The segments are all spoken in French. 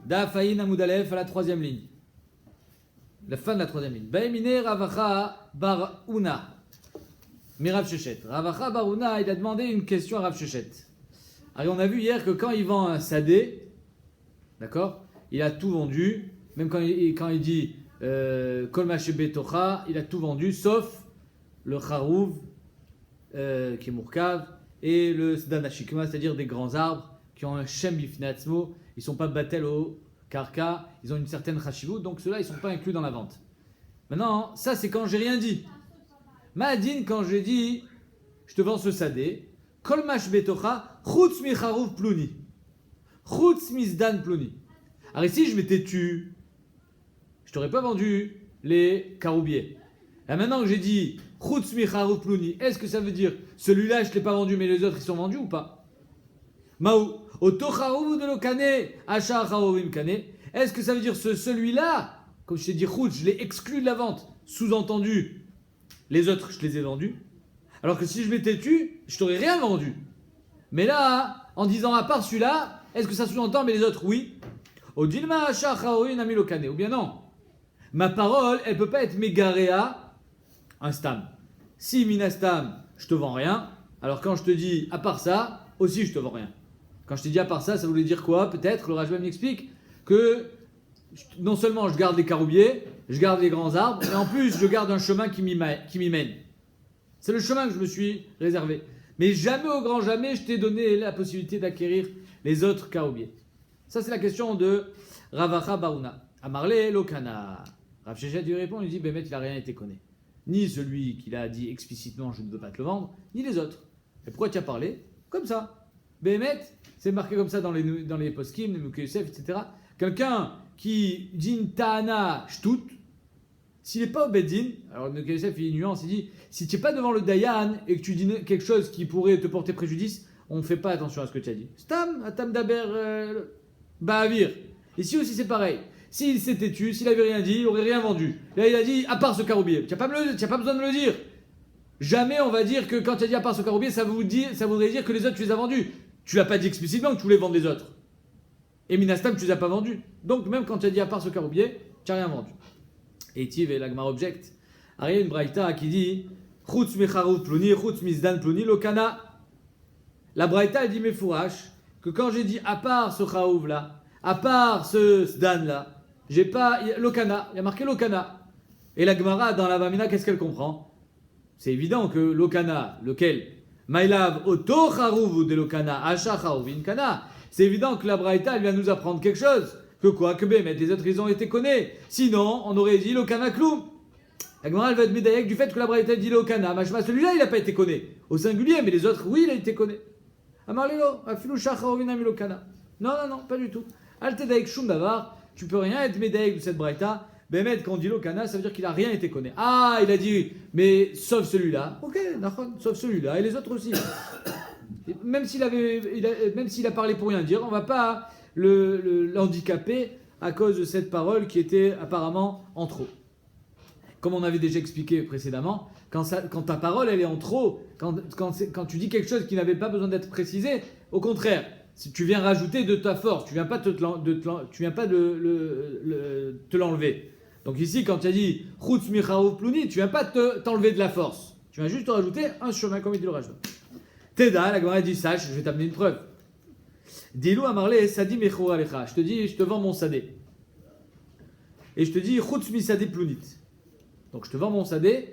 Dafaïn Amoudalef à la troisième ligne. La fin de la troisième ligne. Baimine Ravacha Barouna. Mirav Shechet. Ravacha Barouna, il a demandé une question à Rav Shechet. Alors on a vu hier que quand il vend un sadé, d'accord, il a tout vendu. Même quand il dit Kol Mashebe Tocha, il a tout vendu, sauf le Charouv, qui est Mourkav, et le Sdan Hashikma, c'est-à-dire des grands arbres qui ont un Shem Bifnatzmo. Ils ne sont pas battel au Karka, ils ont une certaine Chashivut, donc ceux-là, ils ne sont pas inclus dans la vente. Maintenant, ça, c'est quand j'ai rien dit. Ma'adin, quand j'ai dit, je te vends ce sadé, Kol Mashebe Tocha, Chutz mi Charouv Pluni. Chutz mi Sdan Pluni. Alors ici, je m'étais tu. Je t'aurais pas vendu les caroubiers. Là maintenant que j'ai dit Chutz mi Charouv Pluni, est-ce que ça veut dire celui-là je ne l'ai pas vendu mais les autres ils sont vendus ou pas? Maou, Oto Charouv de Lokane, Acha Charouvim Kane, est-ce que ça veut dire celui-là, comme je t'ai dit Chutz, je l'ai exclu de la vente, sous-entendu, les autres je les ai vendus. Alors que si je m'étais tu, je t'aurais rien vendu. Mais là, en disant à part celui-là, est-ce que ça sous-entend mais les autres oui? Odilma Acha Charouvim Nami Lokane, ou bien non? Ma parole, elle ne peut pas être mégaréa, un stam. Si minastam, je te vends rien, alors quand je te dis à part ça, aussi je te vends rien. Quand je t'ai dit à part ça, ça voulait dire quoi? Peut-être, le Rajbam m'explique que non seulement je garde les caroubiers, je garde les grands arbres, mais en plus je garde un chemin qui m'y mène. C'est le chemin que je me suis réservé. Mais jamais au grand jamais, je t'ai donné la possibilité d'acquérir les autres caroubiers. Ça, c'est la question de Ravacha Barouna. Amarle Lokana. Rav Shechet lui répond, il dit, Bémet, il n'a rien été connu. Ni celui qui l'a dit explicitement, je ne veux pas te le vendre, ni les autres. Et pourquoi tu as parlé? Comme ça. Bémet, c'est marqué comme ça dans les poskim, les Mouké Yosef, etc. Quelqu'un qui dit une ta'ana shtout, s'il n'est pas au Bedin, alors le Mouké Yosef, il y a une nuance, il dit, si tu n'es pas devant le Dayan et que tu dis quelque chose qui pourrait te porter préjudice, on ne fait pas attention à ce que tu as dit. Stam, atam daber, ba'avir. Ici aussi c'est pareil. S'il s'était tu, s'il avait rien dit, il aurait rien vendu. Là, il a dit, à part ce caroubier. Tu n'as pas besoin de me le dire. Jamais on va dire que quand tu as dit à part ce caroubier, ça voudrait dire que les autres, tu les as vendus. Tu l'as pas dit explicitement que tu voulais vendre les autres. Et Minastam, tu les as pas vendus. Donc, même quand tu as dit à part ce caroubier, tu n'as rien vendu. Et Tiv et l'Agmar object. Alors, il y a une braïta qui dit, Chutz mi charouv pluni, chutz mi zdan pluni, lokana. La braïta, elle dit, mais fourrache, que quand j'ai dit à part ce charouv là, à part ce zdan là, j'ai pas l'okana, il y a marqué l'okana. Et la Gemara dans la Vamina, qu'est-ce qu'elle comprend? C'est évident que l'okana, lequel Maïlav oto charouv de l'okana, acha charouvin kana. C'est évident que la Braïta, elle vient nous apprendre quelque chose. Que quoi? Que mais les autres, ils ont été connus. Sinon, on aurait dit l'okana kloum. La Gemara, elle va être médaillée du fait que la Braïta dit l'okana. Machma, celui-là, il n'a pas été connu. Au singulier, mais les autres, oui, il a été connu. Amarlelo, afilou charouvin ami l'okana. Non, pas du tout. Altedaik shum davar. Tu peux rien être médaillé de cette braïta. Bémet, quand on dit l'okana, ça veut dire qu'il n'a rien été connu. Ah, il a dit, mais sauf celui-là. Ok, sauf celui-là et les autres aussi. Même s'il a parlé pour rien dire, on ne va pas l'handicaper à cause de cette parole qui était apparemment en trop. Comme on avait déjà expliqué précédemment, quand ta parole elle est en trop, quand tu dis quelque chose qui n'avait pas besoin d'être précisé, au contraire. Si tu viens rajouter de ta force, tu viens pas te l'enlever. Donc ici, quand tu as dit Chutz mi charouv pluni, tu viens pas t'enlever de la force. Tu viens juste te rajouter un chemin comme il dit le Rajba. Teda, la Gemara dit sache, je vais t'amener une preuve. Dilou amarle sadi mechor alecha. Je te dis, je te vends mon sadé. Et je te dis Chutz mi sadé plunit. Donc je te vends mon sadé,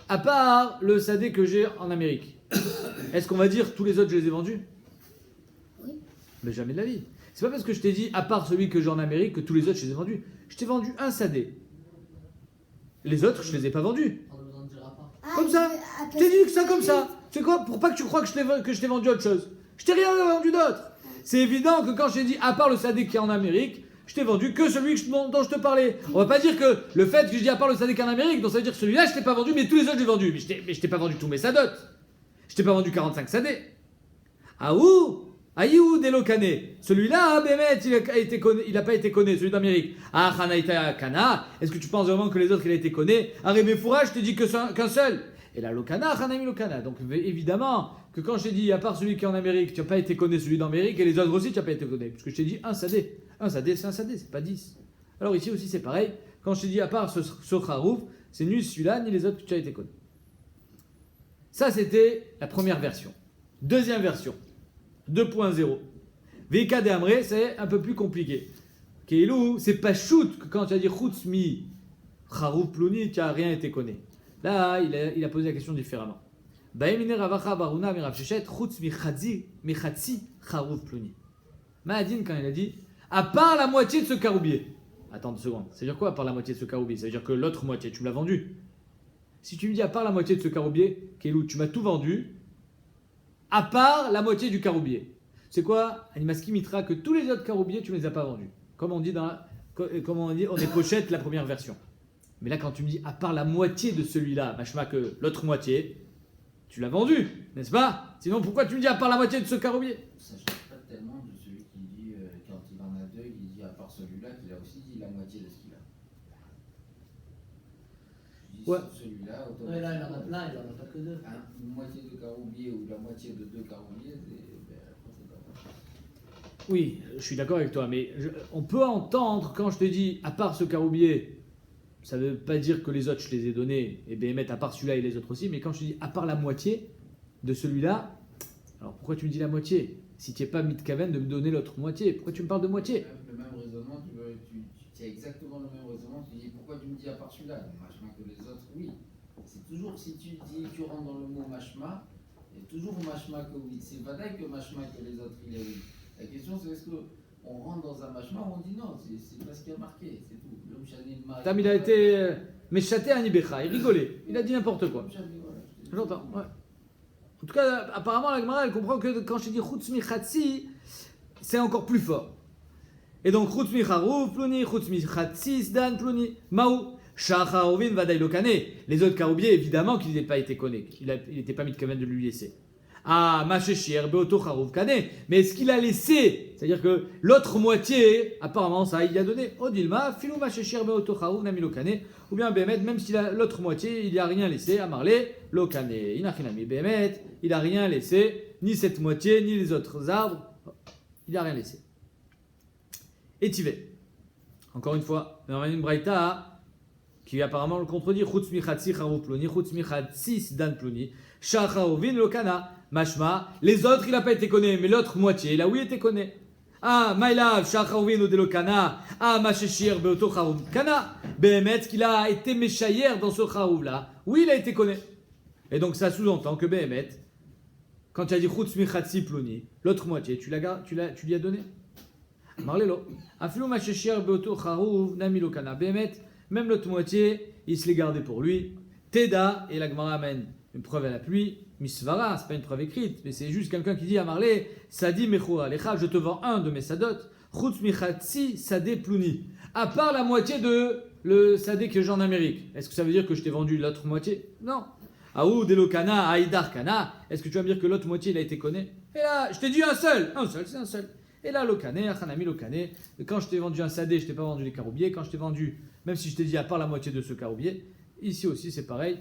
à part le sadé que j'ai en Amérique. Est-ce qu'on va dire tous les autres je les ai vendus? Mais jamais de la vie. C'est pas parce que je t'ai dit, à part celui que j'ai en Amérique, que tous les autres, je les ai vendus. Je t'ai vendu un sadé. Les autres, je les ai pas vendus. Comme ça. Je t'ai dit que ça comme ça. C'est quoi? Pour pas que tu crois que je t'ai vendu autre chose. Je t'ai rien vendu d'autre. C'est évident que quand je t'ai dit, à part le sadé qui est en Amérique, je t'ai vendu que celui dont je te parlais. On va pas dire que le fait que je dis à part le sadé qui est en Amérique, donc ça veut dire que celui-là, je t'ai pas vendu, mais tous les autres, je l'ai vendu. Mais je t'ai pas vendu tous mes sadotes. Je t'ai pas vendu 45 sadés. Ah ouh! Aïou Delokane, celui-là, Bémet, il n'a pas été connu, celui d'Amérique. Ah, Hanaïta Kana, est-ce que tu penses vraiment que les autres, il a été connu? Arrêté Foura, je t'ai dit qu'un seul. Et là, Lokana, Hanaïmi Lokana. Donc, évidemment, que quand je t'ai dit, à part celui qui est en Amérique, tu n'as pas été connu, celui d'Amérique, et les autres aussi, tu n'as pas été connu. Parce que je t'ai dit un sadé. Un sadé, c'est un sadé, c'est pas 10. Alors ici aussi, c'est pareil. Quand je te dis, à part ce Kharouf, c'est ni celui-là, ni les autres que tu as été connu. Ça, c'était la première version. Deuxième version, 2.0. Vika de Amré, c'est un peu plus compliqué. Keilou, c'est pas shoot que quand tu as dit Chutz mi Kharouf Plouni, tu n'as rien été connu. Là, il a posé la question différemment. Baemine Ravacha Baruna Mirav Shechet, Chutz mi Chatzi Kharouf Plouni. Mahadin, quand il a dit, à part la moitié de ce caroubier. Attends 2 secondes. Ça veut dire quoi à part la moitié de ce caroubier? Ça veut dire que l'autre moitié, tu me l'as vendu. Si tu me dis à part la moitié de ce caroubier, Keilou, tu m'as tout vendu, à part la moitié du caroubier. C'est quoi? Animaski Mitra, que tous les autres caroubiers, tu ne les as pas vendus. Comme on dit on est pochette la première version. Mais là, quand tu me dis à part la moitié de celui-là, machma que l'autre moitié, tu l'as vendu, n'est-ce pas? Sinon, pourquoi tu me dis à part la moitié de ce caroubier? Ça ne change pas tellement de celui qui dit, quand il en a 2, il dit à part celui-là, qu'il a aussi dit la moitié de ce qu'il a. Je dis Ouais. sur celui-là, Ouais, là, il en a plein, il en a pas que 2. Une moitié de caroubier ou la moitié de 2 caroubiers, c'est pas mal. Oui, je suis d'accord avec toi, mais on peut entendre quand je te dis à part ce caroubier, ça ne veut pas dire que les autres je les ai donnés, et bien mettre à part celui-là et les autres aussi, mais quand je te dis à part la moitié de celui-là, alors pourquoi tu me dis la moitié? Si tu n'es pas mitkaven de me donner l'autre moitié, pourquoi tu me parles de moitié? Le même raisonnement, tu as exactement le même raisonnement, tu dis pourquoi tu me dis à part celui-là? Donc, machma que les autres, oui. C'est toujours si tu dis, tu rentres dans le mot machma, il y a toujours machma que oui. C'est pas que machma que les autres il est oui. La question c'est est-ce qu'on rentre dans un machma ou on dit non, c'est pas ce qui a marqué, c'est tout. L'homme chané le mari. Tam, il a été méchaté à Nibecha, il rigolait, il a dit n'importe quoi. J'entends, ouais. En tout cas, apparemment, la Gemara, elle comprend que quand je dis Chutz mi Chatzi, c'est encore plus fort. Et donc, Chutz mi Charouf Plouni, Chutz mi Chatzi Sdan Plouni, Maou, Shacharovin Vadaï Lokane. Les autres caroubiers, évidemment qu'ils n'aient pas été connus, il n'était pas mis de quand même de lui laisser. Ah, Macheshir, Beoto Charouf Kane. Mais est-ce qu'il a laissé? C'est-à-dire que l'autre moitié, apparemment, ça, il y a donné. Odilma, Filou Macheshir, Beoto Charouf, Nami Lokane. Ou bien Bémet, même si l'autre moitié, il n'y a rien laissé à Marlé, Lokane. Inachinami Bémet, il n'a rien laissé, ni cette moitié, ni les autres arbres. Il n'a rien laissé. Et Tivé. Encore une fois, une Braïta qui apparemment le contredit. Chutz mi Chatzi Charouf Ploni, Chutz mi Chatzi Sdan Ploni, Shacharovin Lokana. Mashma, les autres il n'a pas été connu, mais l'autre moitié il a oui été connu. Ah, Maïlav, Shacharovin Odelokana, ah, Macheshir Beoto Charouf Kana, Behemet qu'il a été méchayer dans ce Charouf là, oui il a été connu. Et donc ça sous-entend que Behemet, quand tu as dit Chutz mi Chatzi Ploni, l'autre moitié, tu lui as donné. Marlelo, Afilou Macheshir Beoto Charouf Namilokana, Behemet, même l'autre moitié, il se l'est gardé pour lui. Teda, et la Gemara amène une preuve à la pluie. Misvara, c'est pas une preuve écrite, mais c'est juste quelqu'un qui dit à Marlé, Sadi Mechoa Lecha, je te vends un de mes sadot, Chutz Michatsi Sadé Plouni. À part la moitié de le sadé que j'ai en Amérique. Est-ce que ça veut dire que je t'ai vendu l'autre moitié? Non. Aou Delokana, Aïdar Kana, est-ce que tu vas me dire que l'autre moitié il a été connu? Et là, je t'ai dit un seul, c'est un seul. Et là, Lokane, Achanami Lokane, quand je t'ai vendu un sadé, je t'ai pas vendu les caroubiers. Quand je t'ai vendu, même si je t'ai dit à part la moitié de ce caroubier, ici aussi c'est pareil.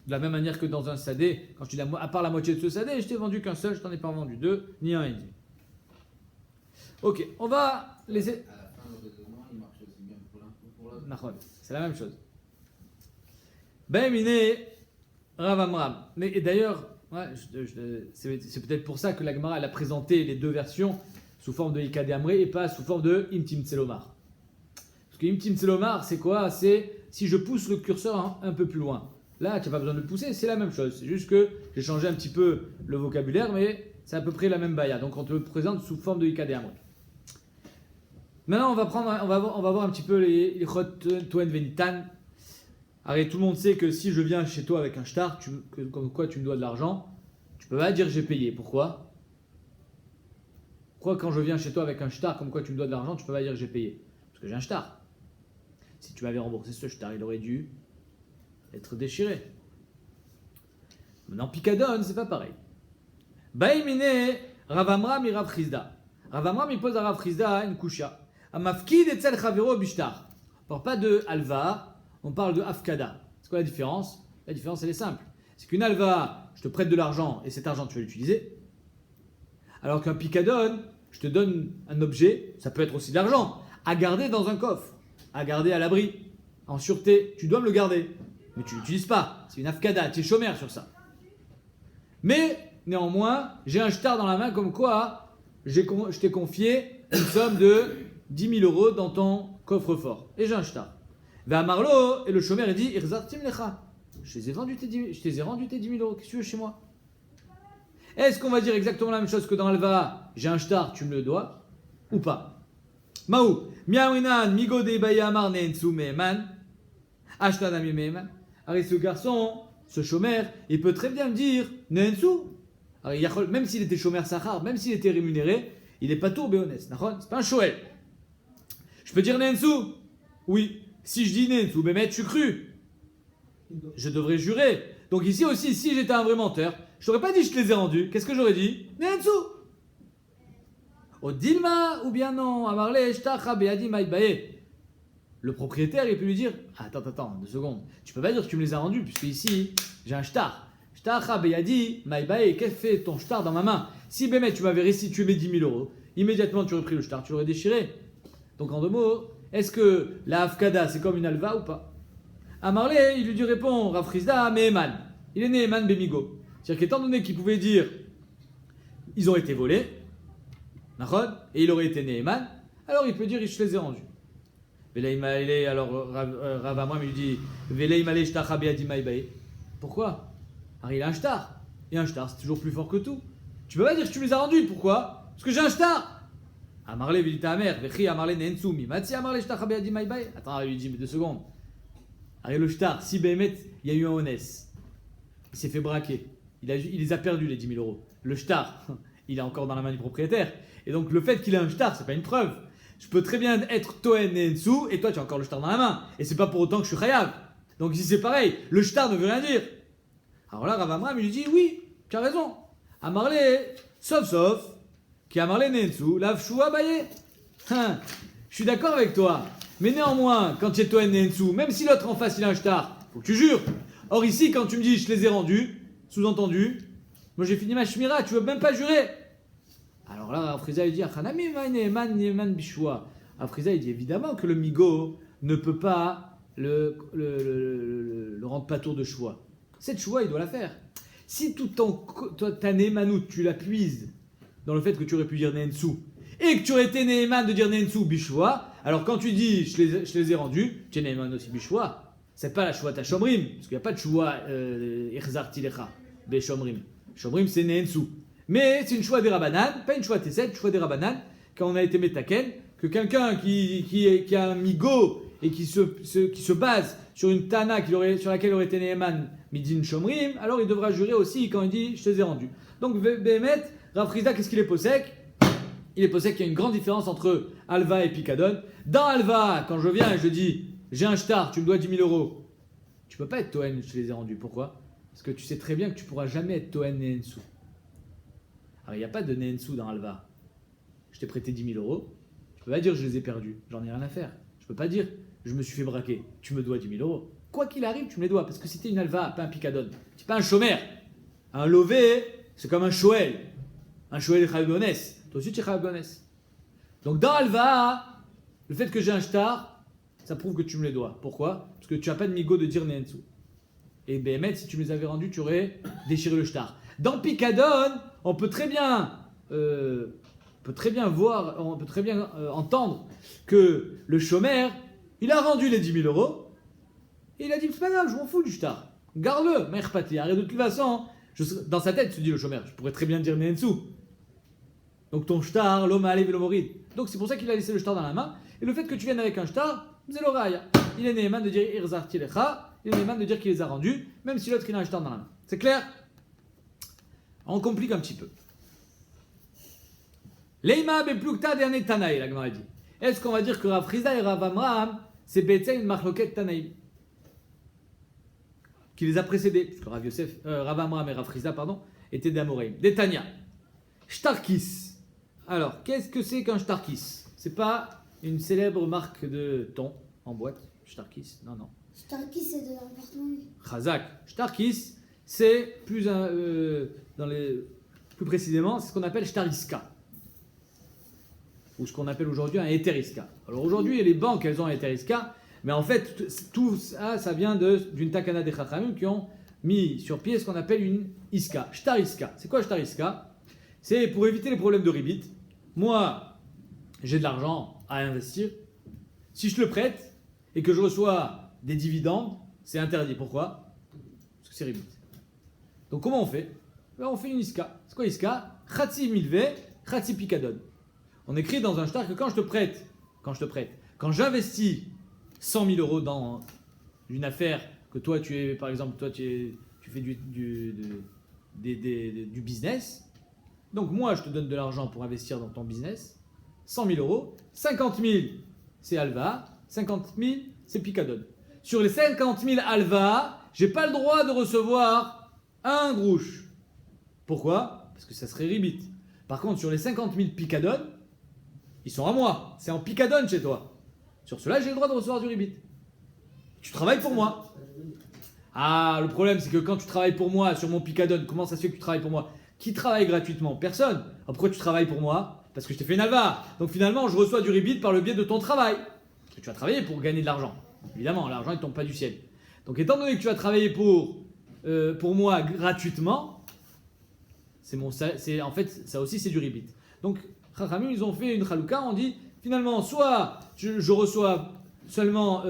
De la même manière que dans un sadé, quand je te dis à part la moitié de ce sadé, je t'ai vendu qu'un seul, je t'en ai pas vendu 2, ni un et demi. Ok, on va laisser. À la fin, le raisonnement, il marche aussi bien pour l'un que pour l'autre. C'est la même chose. Baemine Ravamram. Mais et d'ailleurs, ouais, c'est peut-être pour ça que la Gemara elle a présenté les deux versions sous forme de Ika de Amré et pas sous forme de Imtim Tselomar. Parce que Imtim Tselomar, c'est quoi? C'est si je pousse le curseur un peu plus loin. Là, tu n'as pas besoin de le pousser, c'est la même chose. C'est juste que j'ai changé un petit peu le vocabulaire, mais c'est à peu près la même baya. Donc on te le présente sous forme de Ika de Amré. Maintenant, on va voir un petit peu les Chot Toen Venitan. Allez, tout le monde sait que si je viens chez toi avec un shtar, comme quoi tu me dois de l'argent, tu peux pas dire j'ai payé. Pourquoi? Pourquoi quand je viens chez toi avec un shtar, comme quoi tu me dois de l'argent, tu peux pas dire j'ai payé? Parce que j'ai un shtar. Si tu m'avais remboursé ce shtar, il aurait dû être déchiré. Maintenant, Picadon, c'est pas pareil. Baïmine, Ravamram et Rav Chizda. Ravamram, il pose à Rav Chizda une kusha. Amafkid et Tzel Chavero Bishtar. On parle pas de Alva, on parle de Afkada. C'est quoi la différence? La différence, elle est simple. C'est qu'une Alva, je te prête de l'argent et cet argent, tu vas l'utiliser. Alors qu'un Picadon, je te donne un objet, ça peut être aussi de l'argent, à garder dans un coffre, à garder à l'abri, en sûreté. Tu dois me le garder, mais tu ne l'utilises pas. C'est une afkada, tu es chômeur sur ça. Mais néanmoins, j'ai un shtar dans la main comme quoi je t'ai confié une somme de 10 000 euros dans ton coffre-fort. Et j'ai un shtar. Va Marlo, et le chômeur il dit Irzartim lecha. Je te les ai rendus tes 10 000 euros. Qu'est-ce que tu veux chez moi? Est-ce qu'on va dire exactement la même chose que dans Alva? J'ai un shtar, tu me le dois? Ou pas? Maou, miawinan, migo de bayamar neensu meman. Ashtanami meman. Alors, ce garçon, ce chômeur, il peut très bien me dire neensu. Alors, même s'il était chômeur sahar, même s'il était rémunéré, il n'est pas tout béonès. C'est pas un shoel. Je peux dire neensu? Oui. Si je dis neensu, bémet, je suis cru. Je devrais jurer. Donc ici aussi, si j'étais un vrai menteur, je n'aurais pas dit je te les ai rendus. Qu'est-ce que j'aurais dit? Neensu. Au Dilma, ou bien non, Amarle, Shtacha, Beadi, Maïbae. Le propriétaire, il peut lui dire attends, 2 secondes. Tu peux pas dire que tu me les as rendus, puisque ici, j'ai un shtar. Shtacha, Beadi, Maïbae. Qu'est-ce que fait ton shtar dans ma main? Si Bémet, tu m'avais restitué mes 10 000 euros, immédiatement tu aurais pris le shtar, tu l'aurais déchiré. Donc en 2 mots, est-ce que la Hafkada, c'est comme une alva ou pas? Amarle, il lui répond Rav Chizda, Meheman. Il est Neheman Bemigo. C'est-à-dire qu'étant donné qu'il pouvait dire ils ont été volés, et il aurait été Neheman, alors il peut dire je les ai rendus. Alors Rav Amram lui dit pourquoi? Alors il a un shtar. Et un shtar c'est toujours plus fort que tout. Tu peux pas dire que tu me les as rendus, pourquoi? Parce que j'ai un shtar. Amarle dit ta mère, Vechi Amarle Nensumi. Matsi Amarle Shtacha Beadi Maïbae. Attends, il lui dit mais 2 secondes. Alors le shtar, si Béhémet, il y a eu un honnête, il s'est fait braquer. Il les a perdus les 10 000 euros. Le shtar, il est encore dans la main du propriétaire. Et donc le fait qu'il ait un shtar, c'est pas une preuve. Je peux très bien être Toen et Nsu, et toi tu as encore le shtar dans la main. Et c'est pas pour autant que je suis chayav. Donc ici c'est pareil, le shtar ne veut rien dire. Alors là, Rav Amram lui dit oui, tu as raison. Amarle, sauf, qui Amarle Nensu, la Fshua Baye. Je suis d'accord avec toi. Mais néanmoins, quand tu es Toen et Nsu, même si l'autre en face il a un shtar, faut que tu jures. Or ici, quand tu me dis je les ai rendus, sous-entendu, moi j'ai fini ma shmira, tu veux même pas jurer. Alors là, Afriza il dit Achanami man bishwa. Afriza il dit évidemment que le migo ne peut pas le rendre patour de choix. Cette choix, il doit la faire. Si tout ta Nehemanout, tu la puises dans le fait que tu aurais pu dire Nensu, et que tu aurais été Neheman de dire Nensu bishwa, alors quand tu dis je les ai rendus, tu es Neheman aussi bishwa. C'est pas la choua ta shomrim, parce qu'il n'y a pas de choua ichzarti lecha be shomrim. Shomrim c'est Nensu. Mais c'est une choix des Rabanan, pas une choix Tesset, une choix des Rabanan, quand on a été Metaken, que quelqu'un qui a un migo et qui se base sur une Tana sur laquelle aurait été Neheman Midin Shomrim, alors il devra jurer aussi quand il dit je te les ai rendus. Donc Béhémet, Rav Chizda, qu'est-ce qu'il est possèque? Il est possèque qu'il y a une grande différence entre Alva et Pikadon. Dans Alva, quand je viens et je dis j'ai un shtar, tu me dois 10 000 euros, tu peux pas être Toen, je te les ai rendus. Pourquoi? Parce que tu sais très bien que tu pourras jamais être Toen Neensu. Alors il n'y a pas de Neensu dans Alva. Je t'ai prêté 10 000 euros, je peux pas dire je les ai perdus, j'en ai rien à faire. Je peux pas dire je me suis fait braquer, tu me dois 10 000 euros. Quoi qu'il arrive, tu me les dois, parce que c'était une Alva, pas un Pikadon. C'est pas un chômeur. Un lové, c'est comme un Shoel. Un Shoel est Chayagones. Toi aussi tu es Chayagones. Donc dans Alva, le fait que j'ai un shtar, ça prouve que tu me les dois. Pourquoi? Parce que tu n'as pas de migo de dire Neensu. Et Béhémet, si tu me les avais rendus, tu aurais déchiré le shtar. Dans Pikadon, on peut très bien entendre que le chômeur, il a rendu les 10 000 euros, et il a dit, c'est pas grave, je m'en fous du shtar. Garde-le, merpati. Arrête de toute façon, dans sa tête, se dit le chômeur, je pourrais très bien dire Neensu. Donc ton shtar, l'homme a allé le morid. Donc c'est pour ça qu'il a laissé le shtar dans la main. Et le fait que tu viennes avec un shtar, c'est l'oreille. Il est Neheman de dire Irzarti lecha, il est Neheman de dire qu'il les a rendus, même si l'autre il a un shtar dans la main. C'est clair? On complique un petit peu. Leima beplukta dernier Tanaï, la Gemara dit. Est-ce qu'on va dire que Rav Chizda et Rav Amram, c'est Betze une marloquette Tanaï qui les a précédés, puisque Rav Amram et Rav Chizda, étaient des Amoreim. Des Tanya. Shtarkis. Alors, qu'est-ce que c'est qu'un Shtarkis? C'est pas une célèbre marque de thon en boîte. Shtarkis, non. Starkey, c'est de l'appartement. Chazak. Shtarkis, c'est plus précisément, c'est ce qu'on appelle Shtariska. ou ce qu'on appelle aujourd'hui un Eteriska. Alors aujourd'hui, les banques, elles ont un Eteriska, mais en fait, tout ça, ça vient d'une takana des Chachamim qui ont mis sur pied ce qu'on appelle une Iska, Shtar Iska. C'est quoi Shtar Iska? C'est pour éviter les problèmes de ribit. Moi, j'ai de l'argent à investir. Si je te le prête et que je reçois des dividendes, c'est interdit. Pourquoi? Parce que c'est ribit. Donc comment on fait? Ben, on fait une Iska. C'est quoi Iska? Khatsi milve, Khatsi pikadon. On écrit dans un shtar que quand quand j'investis 100 000 euros dans une affaire que toi tu es, par exemple, tu fais du business, donc moi je te donne de l'argent pour investir dans ton business, 100 000 euros, 50 000 c'est Alva, 50 000 c'est Picadon. Sur les 50 000 Alva, j'ai pas le droit de recevoir un grouche. Pourquoi? Parce que ça serait ribit. Par contre, sur les 50 000 Picadon, ils sont à moi. C'est en Picadon chez toi. Sur cela, j'ai le droit de recevoir du ribit. Tu travailles pour moi. Ah, le problème, c'est que quand tu travailles pour moi sur mon Picadon, comment ça se fait que tu travailles pour moi? Qui travaille gratuitement? Personne. Alors pourquoi tu travailles pour moi? Parce que je t'ai fait une alva. Donc finalement, je reçois du ribit par le biais de ton travail. Parce que tu as travaillé pour gagner de l'argent. Évidemment, l'argent ne tombe pas du ciel. Donc étant donné que tu as travaillé pour moi gratuitement, en fait, ça aussi c'est du ribit. Donc, Chachamim, ils ont fait une chalouka, on dit, finalement, soit je reçois seulement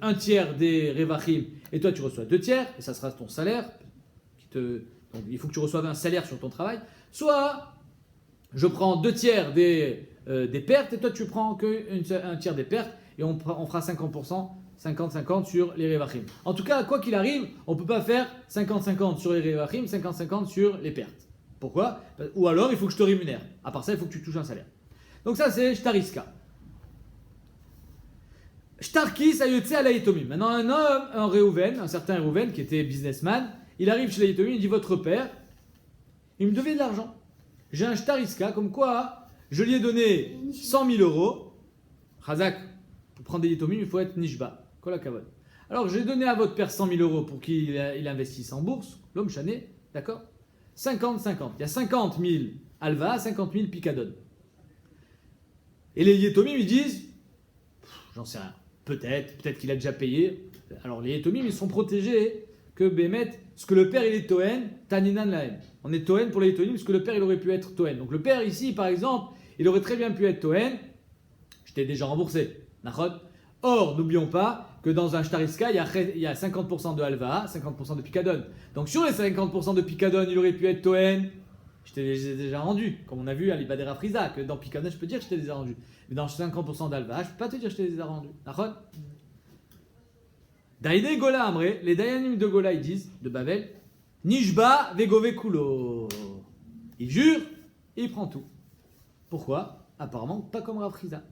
un tiers des revachim, et toi tu reçois 2 tiers, et ça sera ton salaire, donc il faut que tu reçoives un salaire sur ton travail, soit je prends 2 tiers des pertes, et toi tu prends un tiers des pertes, et on fera 50%, 50-50 sur les revachim. En tout cas, quoi qu'il arrive, on ne peut pas faire 50-50 sur les revachim, 50-50 sur les pertes. Pourquoi? Ou alors il faut que je te rémunère. À part ça, il faut que tu touches un salaire. Donc ça, c'est Shtariska. Shtarki, ça yotse à la Yitomim. Maintenant, un homme, un certain Reuven, qui était businessman, il arrive chez la Yitomim, il dit, votre père, il me devait de l'argent. J'ai un Shtariska, comme quoi, je lui ai donné 100 000 euros. Chazak, pour prendre des Yitomim, il faut être Nishba. Kolakavod. Alors, j'ai donné à votre père 100 000 euros pour qu'il investisse en bourse, l'homme chané, d'accord? 50-50. Il y a 50 000 Alva, 50 000 Picadon. Et les Yetomim, ils disent, j'en sais rien, peut-être qu'il a déjà payé. Alors les Yetomim, ils sont protégés que Bémet, ce que le père il est Toen, Taninan Lahem. On est Toen pour les Yetomim, parce que le père il aurait pu être Toen. Donc le père ici, par exemple, il aurait très bien pu être Toen, je t'ai déjà remboursé. Or, n'oublions pas que dans un Shtariska, il y a 50% de Alva, 50% de Picadon. Donc sur les 50% de Picadon, il aurait pu être Toen, je t'ai déjà rendu. Comme on a vu à l'Ibadera Frisa, que dans Picadon, je peux dire que je t'ai déjà rendu. Mais dans 50% d'Alva, je peux pas te dire que je t'ai déjà rendu. Daïne Gola Amré, les Dayanim de Gola, ils disent, de Babel, Nishba Vegove Kulo. Il jure et il prend tout. Pourquoi? Apparemment, pas comme Rav Frisa.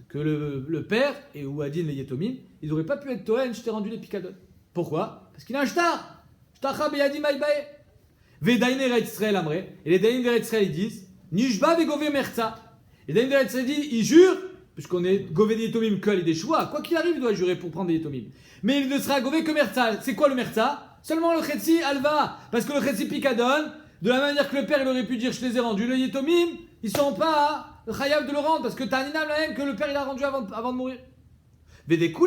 Que le père et Ouadine les Yetomim, ils n'auraient pas pu être Toen, je t'ai rendu les Picadon. Pourquoi? Parce qu'il a un shtar. Shtar Beyadi Maïbae. Vedaïne Eretz Israël Amré. Et les Daïne Eretz Israël, ils disent, Nishba Vegove Merza. Les Daïne Eretz Israël disent, ils jurent, puisqu'on est Gové des Yetomim, que des choix. Quoi qu'il arrive, il doit jurer pour prendre des Yetomim. Mais il ne sera Gové que Merza. C'est quoi le Merza? Seulement le Chetzi Alva. Parce que le Chetzi Picadon, de la manière que le père il aurait pu dire, je les ai rendus, les Yetomim, ils sont pas chayav de le rendre parce que Tanina que le père il a rendu avant de mourir. Et tout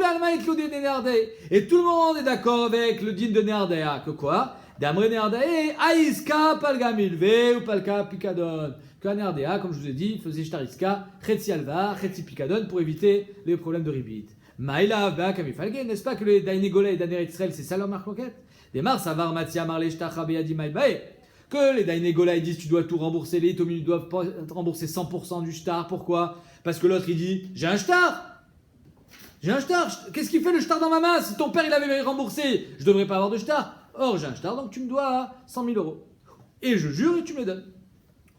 le monde est d'accord avec le din de Neardea que quoi? D'Amre Neardea, Aïska palgamilve ou palka picadon. Que Neardea, comme je vous ai dit, faisait Shtariska, Chetzi alva, Chetzi picadon pour éviter les problèmes de ribit. Maïla va kamifalge, n'est-ce pas que les Daïnégola et Daner Israël c'est ça leur marque roquette? Des mars savar matia marle shtacha beyadi maïbae. Que les Daïnégola ils disent tu dois tout rembourser, les Yetomim doivent rembourser 100% du shtar. Pourquoi? Parce que l'autre il dit j'ai un shtar. J'ai un shtar. Qu'est-ce qu'il fait le shtar dans ma main? Si ton père il avait remboursé, je devrais pas avoir de shtar. Or j'ai un shtar donc tu me dois 100 000 euros. Et je jure et tu me le donnes.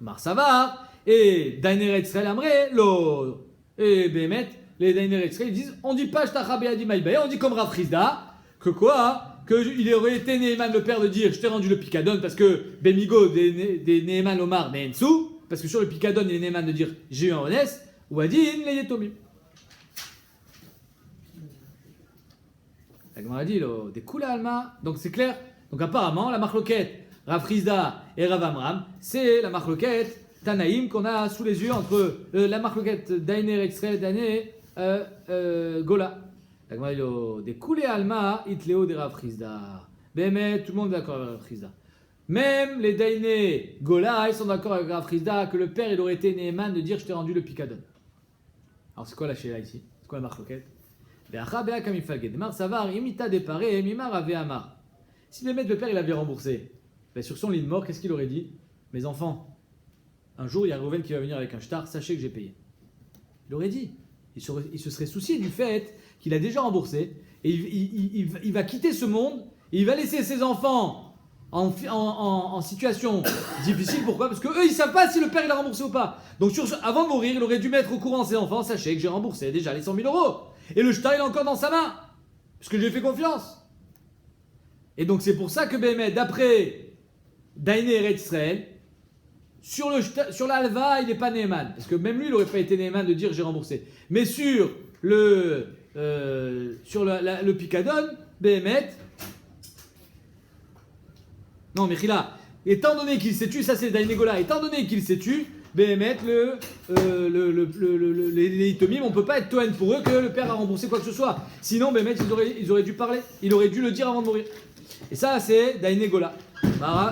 Marsavar et Daïner Israël Amré l'autre. Et Bémet, les Daïner Israël ils disent on dit pas shtar be'adi maïbae, on dit comme Rav Chizda que quoi? Qu'il aurait été Neheman le père de dire je t'ai rendu le Picadon parce que Bemigo des Neheman Omar Nehensu, parce que sur le Picadon il est Neheman de dire j'ai eu un honnête, ou Adin les Yetomim. La Gemara dit des Kula Alma, donc c'est clair. Donc apparemment la marloquette Rav Chizda et Rav Amram, c'est la marloquette Tanaïm qu'on a sous les yeux entre la marloquette d'Aïné Israël et d'Aïné Gola. La Gemara dit des coulées Alma, Itleo des Rav Chizda. Bémet, tout le monde est d'accord avec Rav Chizda. Même les Daïné Gola, ils sont d'accord avec Rav Chizda que le père il aurait été Néhéman de dire je t'ai rendu le picadon. Alors c'est quoi la chéla ici? C'est quoi la marloquette? Si le père il avait remboursé, ben sur son lit de mort, qu'est-ce qu'il aurait dit? Mes enfants, un jour il y a Reuven qui va venir avec un shtar, sachez que j'ai payé. Il aurait dit. Il se serait soucié du fait qu'il a déjà remboursé et il va quitter ce monde et il va laisser ses enfants en situation difficile. Pourquoi? Parce qu'eux ils savent pas si le père il a remboursé ou pas. Donc avant de mourir, il aurait dû mettre au courant ses enfants, sachez que j'ai remboursé déjà les 100 000 euros. Et le shtar il est encore dans sa main. Parce que j'ai fait confiance. Et donc c'est pour ça que Béhémet, d'après Daïné Eretz Israël, sur l'Alva, il n'est pas Néhéman. Parce que même lui, il n'aurait pas été Néhéman de dire j'ai remboursé. Mais sur le Picadon, Béhémet. Non, Mechila, étant donné qu'il s'est tué, ça c'est Daïné Gola, étant donné qu'il s'est tué, Béhémet, les Itomim, on ne peut pas être Toen pour eux que le père a remboursé quoi que ce soit. Sinon, Béhémet, ils auraient dû parler. Il aurait dû le dire avant de mourir. Et ça, c'est Daïné Gola.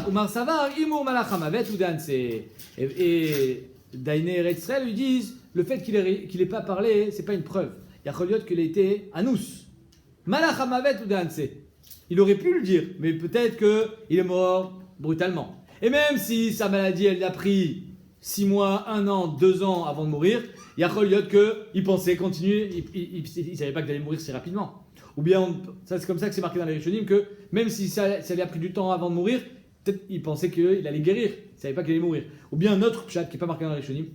Umar Savar, Imur Malachamavet ou Danse. Et Daïné Eretz Israël lui disent le fait qu'il n'ait pas parlé, c'est pas une preuve. Il y a Choliot qu'il a été Anous. Malachamavet ou Danse. Il aurait pu le dire, mais peut-être qu'il est mort brutalement. Et même si sa maladie, elle l'a pris 6 mois, 1 an, 2 ans avant de mourir, il y a Choliot qu'il pensait continuer, il ne savait pas qu'il allait mourir si rapidement. Ou bien, ça c'est comme ça que c'est marqué dans les Rishonim, que même si ça lui a pris du temps avant de mourir, peut-être il pensait qu'il allait guérir, il ne savait pas qu'il allait mourir. Ou bien un autre pshat qui n'est pas marqué dans les Rishonim,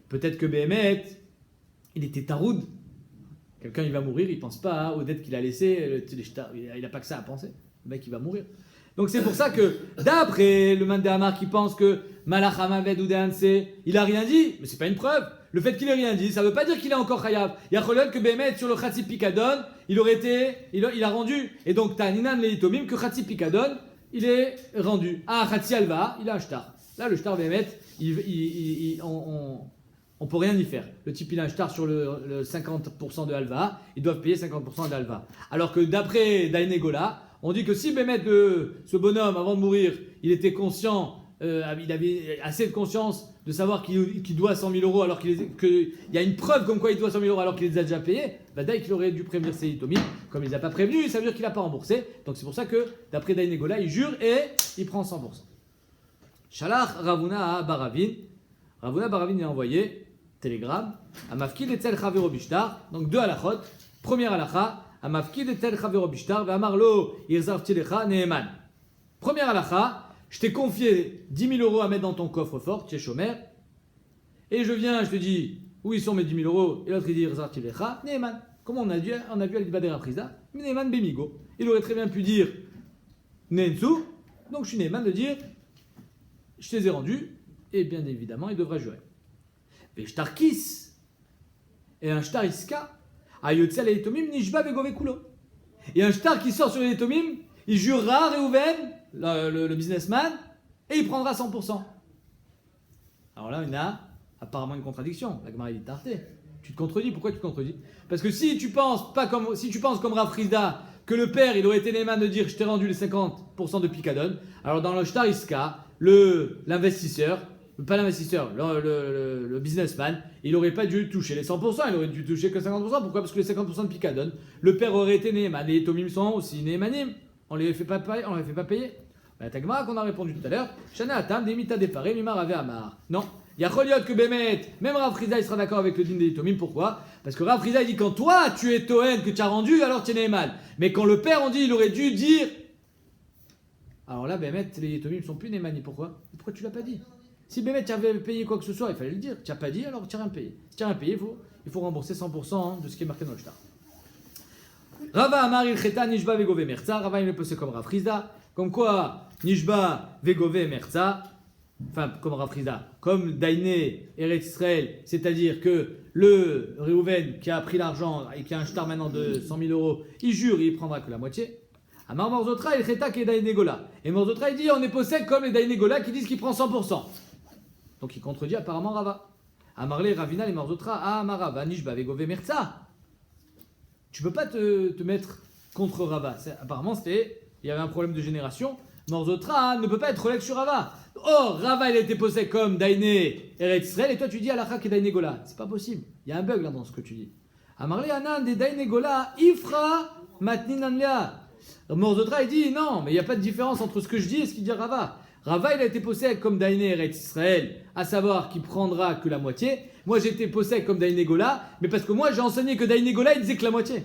peut-être que Béhémet, il était taroud. Quelqu'un il va mourir, il ne pense pas aux dettes qu'il a laissées, il n'a pas que ça à penser. Le mec il va mourir. Donc c'est pour ça que d'après le Mandéhamar qui pense que Malach Hamaved ou Dehanse, il n'a rien dit, mais c'est pas une preuve. Le fait qu'il ait rien dit, ça ne veut pas dire qu'il est encore chayav. Il y a Cholol que Béhémet sur le Khatsi Pikadon, il a rendu. Et donc t'as Ninan Leitomim que Khatsi Pikadon, il est rendu. Ah, Khatsi Alva, il a un shtar. Là le shtar Béhémet, on peut rien y faire. Le type il a un shtar sur le 50% de Alva, ils doivent payer 50% d'Alva. Alors que d'après Daïné Gola, on dit que si Béhémet, ce bonhomme, avant de mourir, il était conscient, il avait assez de conscience de savoir qu'il doit 100 000 euros alors qu'il y a une preuve comme quoi il doit 100 000 euros alors qu'il les a déjà payés, bah Daïk il aurait dû prévenir ses Itomim. Comme il les a pas prévenus, ça veut dire qu'il n'a pas remboursé. Donc c'est pour ça que d'après Daïné Gola, il jure et il prend 100%. Shalach Ravuna Baravin. Ravuna Baravin a envoyé télégramme à Mafkid et Tel Chavero Bishtar. Donc 2 halachot. Première halacha. Amafkid et tel chavero bishtar, ve'amarlo irzarti lecha neeman. Première halakha, je t'ai confié 10 000 euros à mettre dans ton coffre-fort, tu es chômeur, et je viens, je te dis, où ils sont mes 10 000 euros, et l'autre il dit irzarti lecha neeman. Comment on a vu à l'Ibadé Raprizda, neeman bemigo. Il aurait très bien pu dire nensu, donc je suis neeman de dire, je te les ai rendus, et bien évidemment, il devra jurer. Ve'shtar kis, et un shtar iska, et un shtar qui sort sur les Tomim, il jurera Reuven, le businessman, et il prendra 100%. Alors là, il y a apparemment une contradiction. La Gemara dit Tarté. Tu te contredis. Pourquoi tu te contredis? Parce que si tu penses comme Rav Chizda que le père il aurait été Néhéman de dire je t'ai rendu les 50% de Picadon, alors dans le shtar iska, l'investisseur, pas l'investisseur, le businessman, il n'aurait pas dû toucher les 100%, il aurait dû toucher que 50%. Pourquoi? Parce que les 50% de Picadon, le père aurait été Néhéman. Les Tomim sont aussi Néhémanim. On ne les fait pas payer. La Tagmara qu'on a répondu tout à l'heure, Shana Atam, Demita Depare, Mimar Ave Amar. Non, il y a Choliot que Béhémet, même Rav Chizda, il sera d'accord avec le din des Tomim. Pourquoi? Parce que Rav Chizda, il dit quand toi tu es Toen, que tu as rendu, alors tu es Néhéman. Mais quand le père, on dit, il aurait dû dire. Alors là, Béhémet, les Tomim ne sont plus Néhémanim. Pourquoi tu l'as pas dit? Si Béhémet avait payé quoi que ce soit, il fallait le dire. Tu n'as pas dit, alors tu n'as rien payé. Si tu n'as rien payé, il faut rembourser 100% de ce qui est marqué dans le shtar. Rava Amar il Cheta Nishba Vegove Merza. Rava il me pose comme Rav Chizda. Comme quoi, Nishba Vegove Merza. Enfin, comme Rav Chizda. Comme Daïné Eretz Israël. C'est-à-dire que le Reuven qui a pris l'argent et qui a un shtar maintenant de 100 000 euros, il jure et il prendra que la moitié. Amar Morzotra il Cheta qui est Daïné Gola. Et Morzotra il dit on est possède comme les Daïné Gola qui disent qu'il prend 100%. Donc il contredit apparemment Rava. Amarle Ravina les Marzotra, ah Amara, Vanishba Vegove Merza. Tu peux pas te mettre contre Rava. Apparemment, il y avait un problème de génération. Marzotra ne peut pas être relègue sur Rava. Or, Rava, il a été posé comme Dainé Eretz Israël, et toi tu dis Alakha et Dainé Gola. C'est pas possible. Il y a un bug là dans ce que tu dis. Amarle Anan de Dainé Gola, Ifra Matnin Anlia. Marzotra, il dit non, mais il n'y a pas de différence entre ce que je dis et ce qu'il dit Rava. Rava, il a été posé comme Dainé Eretz Israël, à savoir qu'il prendra que la moitié. Moi, j'ai été posé comme Dainé Gola, mais parce que moi, j'ai enseigné que Dainé Gola, il disait que la moitié.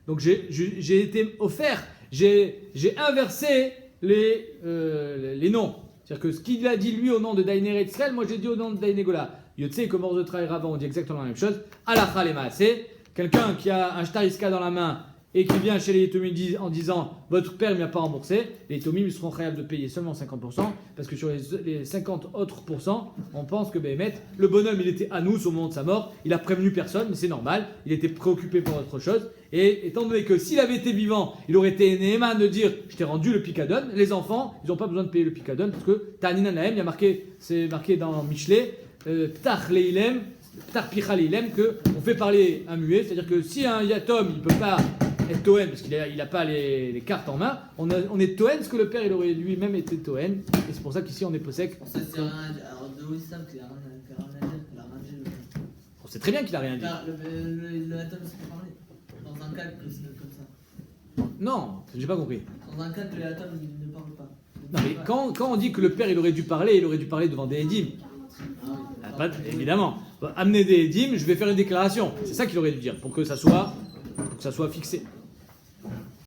Donc, j'ai été offert, j'ai inversé les noms. C'est-à-dire que ce qu'il a dit lui au nom de Dainé Eretz Israël, moi, j'ai dit au nom de Dainé Gola. Yotse et Marzotra et Rava, on dit exactement la même chose. Alakha le Maaseh, quelqu'un qui a un shtariska dans la main et qui vient chez les Yetomim en disant votre père ne m'a pas remboursé, les Yetomim seront capables de payer seulement 50%, parce que sur les 50 autres pourcents, on pense que Béhémet, le bonhomme il était à nous au moment de sa mort, il a prévenu personne, mais c'est normal, il était préoccupé pour autre chose, et étant donné que s'il avait été vivant, il aurait été Néhéman de dire je t'ai rendu le picadon, les enfants, ils n'ont pas besoin de payer le picadon, parce que Ta'anin Nahem, c'est marqué dans Michelet, Ptach Leilem, Ptach Picha Leilem, qu'on fait parler un muet, c'est-à-dire que si un Yatom il ne peut pas être Toen, parce qu'il n'a pas les cartes en main, on est Toen, parce que le père il aurait lui-même été Toen, et c'est pour ça qu'ici on est Posek. On sait c'est rien à dire. Alors, de Wissam, qu'il a rien à dire, qu'il a rien dit. On sait très bien qu'il a rien dit. Le Atom s'est parlé. Dans un cas que c'est comme ça. Non, j'ai pas compris. Dans un cas que le Atom ne parle pas. Non mais quand on dit que le père il aurait dû parler devant des Edim. Évidemment. Amener des Edim, je vais faire une déclaration. C'est ça qu'il aurait dû dire, pour que ça soit fixé.